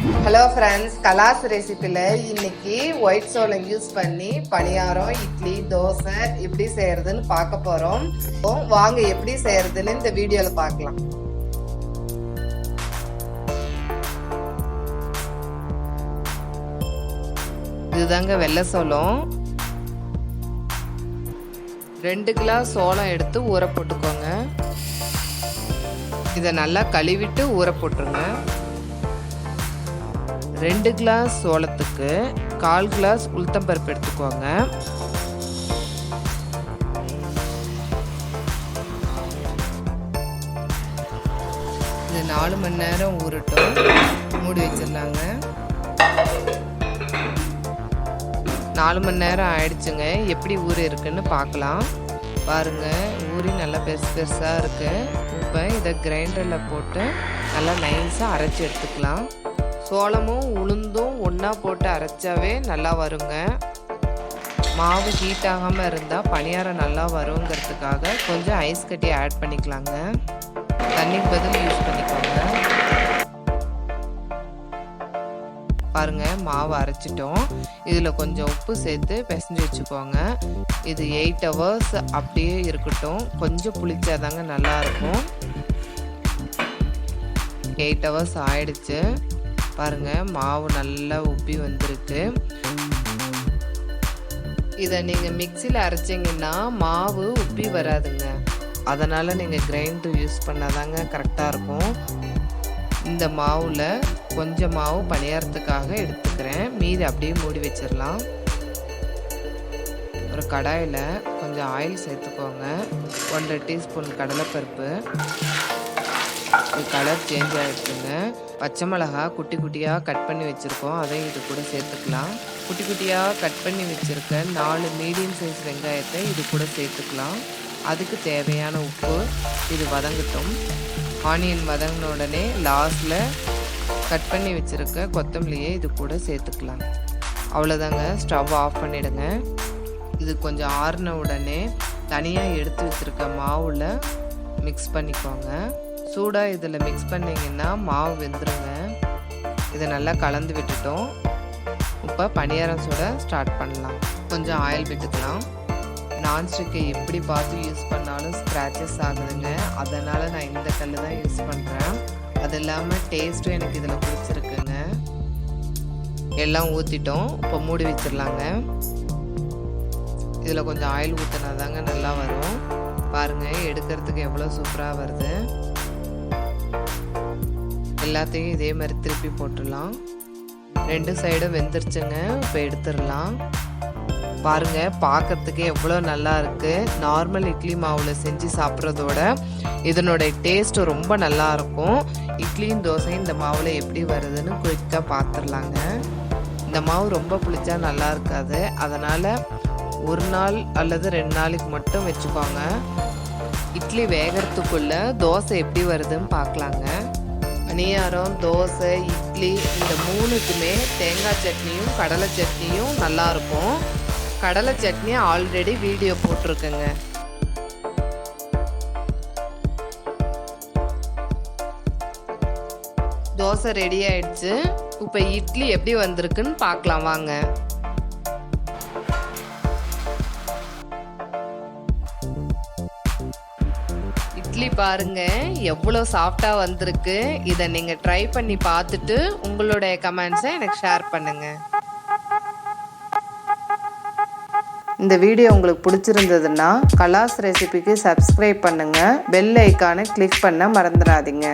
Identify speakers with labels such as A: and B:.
A: Hello friends, கலாஸ் ரெசிபியில் இன்னைக்கு white சோளம் use பண்ணி பணியாரம், இட்லி, தோசை எப்படி செய்யறதுன்னு பார்க்க போகிறோம். வாங்க எப்படி செய்யறதுன்னு இந்த வீடியோவில் பார்க்கலாம். இதுதாங்க வெள்ளை சோளம். 2 கிளாஸ் சோளம் எடுத்து ஊற போட்டுக்கோங்க. இதை நல்லா கழுவிட்டு ஊற போட்டுருங்க. 2 கிளாஸ் சோளத்துக்கு 1/4 கிளாஸ் உளுத்தம்பருப்பு எடுத்துக்கோங்க. இது 4 மணி நேரம் ஊறட்டும். மூடி வச்சிடலாங்க. 4 மணி நேரம் ஆயிடுச்சுங்க. எப்படி ஊறி இருக்குன்னு பார்க்கலாம். பாருங்க, ஊறி நல்லா பெருசாக இருக்கு. இப்போ இதை கிரைண்டரில் போட்டு நல்லா நைஸாக அரைச்சி எடுத்துக்கலாம். சோளமும் உளுந்தும் ஒன்றா போட்டு அரைச்சாவே நல்லா வருங்க. மாவு ஹீட் ஆகாமல் இருந்தால் பணியாரம் நல்லா வருங்கிறதுக்காக கொஞ்சம் ஐஸ் கட்டி ஆட் பண்ணிக்கலாங்க. தண்ணிக்கு பதில் யூஸ் பண்ணிக்கோங்க. பாருங்க, மாவு அரைச்சிட்டோம். இதில் கொஞ்சம் உப்பு சேர்த்து பிசைஞ்சு வச்சுக்கோங்க. இது 8 hours அப்படியே இருக்கட்டும். கொஞ்சம் புளிச்சாதாங்க நல்லாயிருக்கும். 8 hours ஆயிடுச்சு. பாருங்க, மாவு நல்லா உப்பி வந்திருக்கு. இதை நீங்கள் மிக்சியில் அரைச்சிங்கன்னா மாவு உப்பி வராதுங்க. அதனால் நீங்கள் கிரைண்டர் யூஸ் பண்ணாதாங்க கரெக்டாக இருக்கும். இந்த மாவில் கொஞ்சம் மாவு பணியாரத்துக்காக எடுத்துக்கிறேன். மீதி அப்படியே மூடி வச்சிடலாம். ஒரு கடாயில் கொஞ்சம் ஆயில் சேர்த்துக்கோங்க. 1.5 டீஸ்பூன் கடலைப்பருப்பு. கலர் சேஞ்ச் ஆகிடுச்சுங்க. பச்சை மிளகா குட்டி குட்டியாக கட் பண்ணி வச்சுருக்கோம். அதையும் இது கூட சேர்த்துக்கலாம். குட்டி குட்டியாக கட் பண்ணி வச்சுருக்க 4 மீடியம் சைஸ் வெங்காயத்தை இது கூட சேர்த்துக்கலாம். அதுக்கு தேவையான உப்பு. இது வதங்கட்டும். ஆனியன் வதங்கின உடனே லாஸ்டில் கட் பண்ணி வச்சுருக்க கொத்தமல்லியை இது கூட சேர்த்துக்கலாம். அவ்வளோதாங்க. ஸ்டவ் ஆஃப் பண்ணிவிடுங்க. இது கொஞ்சம் ஆறின உடனே தனியாக எடுத்து வச்சுருக்க மாவில் மிக்ஸ் பண்ணிக்கோங்க. சூடாக இதில் மிக்ஸ் பண்ணிங்கன்னா மாவு வெந்துருங்க. இதை நல்லா கலந்து விட்டுட்டோம். இப்போ பணியாரம் சுட ஸ்டார்ட் பண்ணலாம். கொஞ்சம் ஆயில் விட்டுக்கலாம். நான்ஸ்டிக்கை எப்படி பார்த்து யூஸ் பண்ணாலும் ஸ்க்ராச்சஸ் ஆகுதுங்க. அதனால் நான் இந்த கல் தான் யூஸ் பண்ணுறேன். அது இல்லாமல் டேஸ்ட்டும் எனக்கு இதில் பிடிச்சிருக்குங்க. எல்லாம் ஊற்றிட்டோம். இப்போ மூடி வச்சிடலாங்க. இதில் கொஞ்சம் ஆயில் ஊற்றினா தாங்க நல்லா வரும். பாருங்கள், எடுக்கிறதுக்கு எவ்வளோ சூப்பராக வருது. எல்லாத்தையும் இதே மாதிரி திருப்பி போட்டுடலாம். 2 சைடும் வெந்துருச்சுங்க. இப்போ எடுத்துடலாம். பாருங்கள், பார்க்கறதுக்கு எவ்வளோ நல்லா இருக்குது. நார்மல் இட்லி மாவில் செஞ்சு சாப்பிட்றதோட இதனோட டேஸ்ட்டு ரொம்ப நல்லா இருக்கும். இட்லியும் தோசையும் இந்த மாவில் எப்படி வருதுன்னு குயிக்காக பார்த்துடலாங்க. இந்த மாவு ரொம்ப புளிச்சா நல்லா இருக்காது. அதனால் 1 நாள் அல்லது 2 நாளைக்கு மட்டும் வச்சுக்கோங்க. இட்லி வேகிறதுக்குள்ள தோசை எப்படி வருதுன்னு பார்க்கலாங்க. பணியாரம், தோசை, இட்லி இந்த 3க்குமே தேங்காய் சட்னியும் கடலை சட்னியும் நல்லாயிருக்கும். கடலை சட்னி ஆல்ரெடி வீடியோ போட்டிருக்கேங்க. தோசை ரெடி ஆயிடுச்சு. இப்போ இட்லி எப்படி வந்திருக்குன்னு பார்க்கலாம் வாங்க. இட்லி பாருங்க எவ்வளோ சாஃப்டாக வந்திருக்கு. இதை நீங்கள் ட்ரை பண்ணி பார்த்துட்டு உங்களுடைய கமெண்ட்ஸை எனக்கு ஷேர் பண்ணுங்க. இந்த வீடியோ உங்களுக்கு பிடிச்சிருந்ததுன்னா கலாஸ் ரெசிபிக்கு சப்ஸ்கிரைப் பண்ணுங்க. பெல் ஐக்கானை கிளிக் பண்ண மறந்துடாதீங்க.